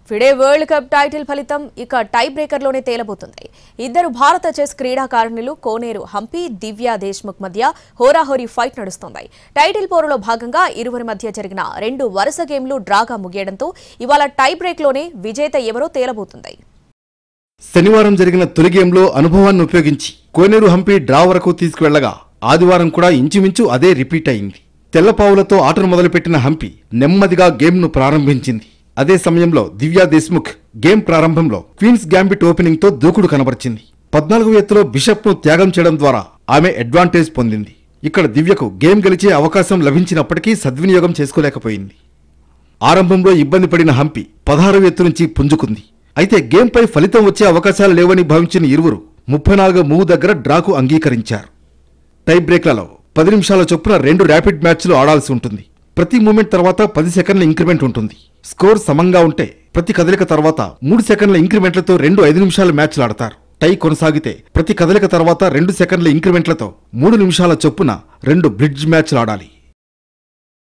FIDE world cup title ఫలితం ఇక టై బ్రేకర్లోనే తేలబోతుంది. ఇద్దరు భారత చెస్ క్రీడాకారిణులు కోనేరు హంపి, దివ్యా దేశ్ముఖ్ మధ్య హోరాహోరీ ఫైట్ నడుస్తోంది. టైటిల్ పోరులో భాగంగా ఇరువురి మధ్య జరిగిన 2 వరుస గేమ్లు డ్రాగా ముగియడంతో ఇవాళ టై బ్రేక్లోనే విజేత ఎవరో తేలబోతుంది. శనివారం జరిగిన తొలి గేమ్లో అనుభవాన్ని ఉపయోగించి కోనేరు హంపి డ్రా వరకు తీసుకువెళ్లగా ఆదివారం కూడా ఇంచుమించు అదే రిపీట్ అయింది. తెల్లపావులతో ఆటను మొదలుపెట్టిన హంపి నెమ్మదిగా గేమ్ను ప్రారంభించింది. అదే సమయంలో దివ్యా దేశ్ముఖ్ గేమ్ ప్రారంభంలో క్వీన్స్ గ్యాంబిట్ ఓపెనింగ్ తో దూకుడు కనబరిచింది. 14వ ఎత్తులో బిషప్ ను త్యాగం చేయడం ద్వారా ఆమె అడ్వాంటేజ్ పొందింది. ఇక్కడ దివ్యకు గేమ్ గెలిచే అవకాశం లభించినప్పటికీ సద్వినియోగం చేసుకోలేకపోయింది. ఆరంభంలో ఇబ్బంది పడిన హంపి 16వ ఎత్తు నుంచి పుంజుకుంది. అయితే గేమ్ పై ఫలితం వచ్చే అవకాశాలు లేవని భావించిన ఇరువురు 34వ మూవ్ దగ్గర డ్రాకు అంగీకరించారు. టై బ్రేక్లలో 10 నిమిషాల చొప్పున 2 ర్యాపిడ్ మ్యాచ్లు ఆడాల్సి ఉంటుంది. ప్రతి మూమెంట్ తర్వాత 10 సెకండ్ల ఇంక్రిమెంట్ ఉంటుంది. స్కోర్ సమంగా ఉంటే ప్రతి కదలిక తర్వాత 3 సెకండ్ల ఇంక్రిమెంట్లతో 2 5 నిమిషాల మ్యాచ్లు ఆడతారు. టై కొనసాగితే ప్రతి కదలిక తర్వాత 2 సెకండ్ల ఇంక్రిమెంట్లతో 3 నిమిషాల చొప్పున 2 బ్రిడ్జ్ మ్యాచ్లు ఆడాలి.